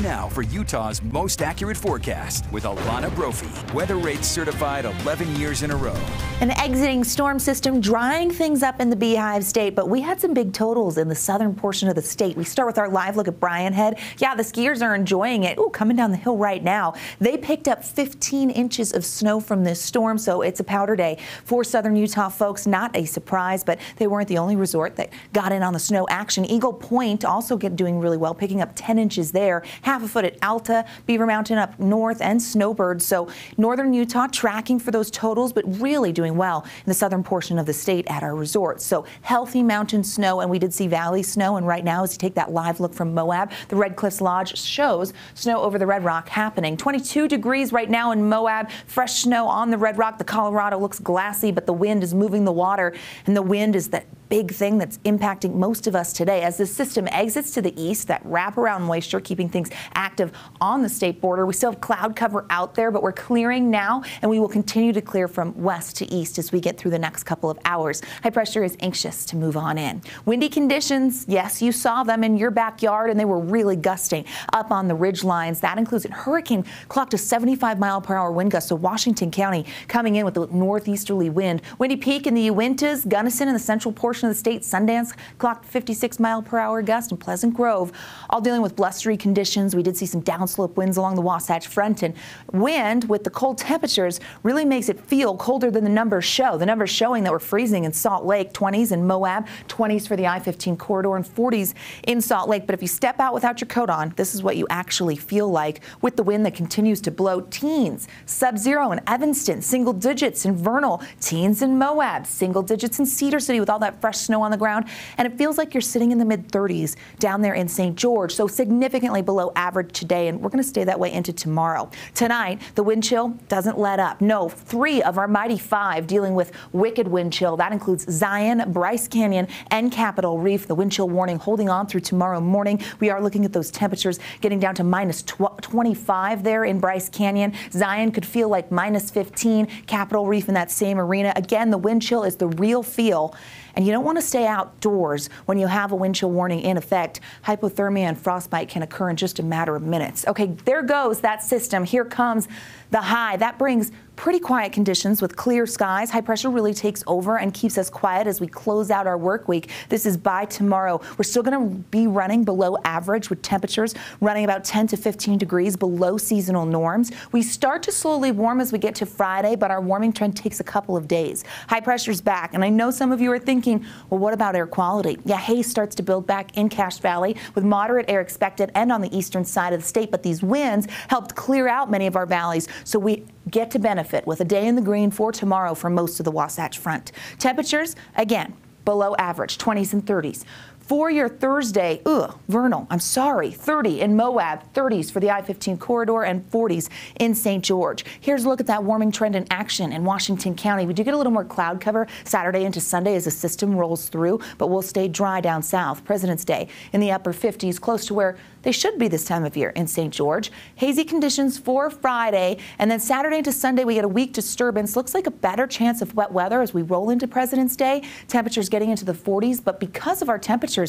Now for Utah's most accurate forecast with Alana Brophy. Weather rates certified 11 years in a row. An exiting storm system drying things up in the Beehive State, but we had some big totals in the southern portion of the state. We start with our live look at Bryan Head. Yeah, the skiers are enjoying it. Ooh, coming down the hill right now. They picked up 15 inches of snow from this storm, so it's a powder day for southern Utah folks. Not a surprise, but they weren't the only resort that got in on the snow action. Eagle Point also doing really well, picking up 10 inches there. Half a foot at Alta, Beaver Mountain up north, and Snowbird. So northern Utah tracking for those totals, but really doing well in the southern portion of the state at our resorts. So healthy mountain snow, and we did see valley snow. And right now, as you take that live look from Moab, the Red Cliffs Lodge shows snow over the Red Rock happening. 22 degrees right now in Moab. Fresh snow on the Red Rock. The Colorado looks glassy, but the wind is moving the water, and the wind is that big thing that's impacting most of us today. As the system exits to the east, that wraparound moisture keeping things active on the state border. We still have cloud cover out there, but we're clearing now, and we will continue to clear from west to east as we get through the next couple of hours. High pressure is anxious to move on in. Windy conditions, yes, you saw them in your backyard, and they were really gusting up on the ridge lines. That includes a hurricane clocked a 75-mile-per-hour wind gust to Washington County, coming in with a northeasterly wind. Windy Peak in the Uintas, Gunnison in the central portion of the state, Sundance clocked 56-mile-per-hour gust, and Pleasant Grove all dealing with blustery conditions. We did see some downslope winds along the Wasatch Front, and wind with the cold temperatures really makes it feel colder than the numbers show. The numbers showing that we're freezing in Salt Lake, 20s in Moab, 20s for the I-15 corridor, and 40s in Salt Lake. But if you step out without your coat on, this is what you actually feel like with the wind that continues to blow. Teens, sub-zero in Evanston, single digits in Vernal, teens in Moab, single digits in Cedar City with all that fresh snow on the ground, and it feels like you're sitting in the mid-30s down there in St. George, so significantly below average today, and we're going to stay that way into tomorrow. Tonight, the wind chill doesn't let up. No, 3 of our mighty 5 dealing with wicked wind chill. That includes Zion, Bryce Canyon, and Capitol Reef. The wind chill warning holding on through tomorrow morning. We are looking at those temperatures getting down to minus 25 there in Bryce Canyon. Zion could feel like minus 15. Capitol Reef in that same arena. Again, the wind chill is the real feel, and you don't want to stay outdoors when you have a wind chill warning in effect. Hypothermia and frostbite can occur in just a matter of minutes. Okay, there goes that system. Here comes the high. That brings pretty quiet conditions with clear skies. High pressure really takes over and keeps us quiet as we close out our work week. This is by tomorrow. We're still going to be running below average with temperatures running about 10 to 15 degrees below seasonal norms. We start to slowly warm as we get to Friday, but our warming trend takes a couple of days. High pressure's back, and I know some of you are thinking, well, what about air quality? Yeah, haze starts to build back in Cache Valley with moderate air expected and on the eastern side of the state, but these winds helped clear out many of our valleys, so we get to benefit with a day in the green for tomorrow for most of the Wasatch Front. Temperatures, again, below average, 20s and 30s. For your Thursday, Vernal, 30 in Moab, 30s for the I-15 corridor, and 40s in St. George. Here's a look at that warming trend in action in Washington County. We do get a little more cloud cover Saturday into Sunday as the system rolls through, but we'll stay dry down south. President's Day in the upper 50s, close to where they should be this time of year in St. George. Hazy conditions for Friday, and then Saturday into Sunday we get a weak disturbance. Looks like a better chance of wet weather as we roll into President's Day. Temperatures getting into the 40s, but because of our temperatures,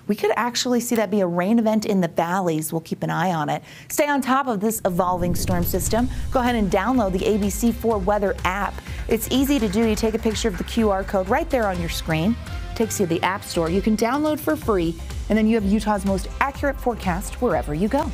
we could actually see that be a rain event in the valleys. We'll keep an eye on it. Stay on top of this evolving storm system. Go ahead and download the ABC4 Weather app. It's easy to do. You take a picture of the QR code right there on your screen. Takes you to the App Store. You can download for free, and then you have Utah's most accurate forecast wherever you go.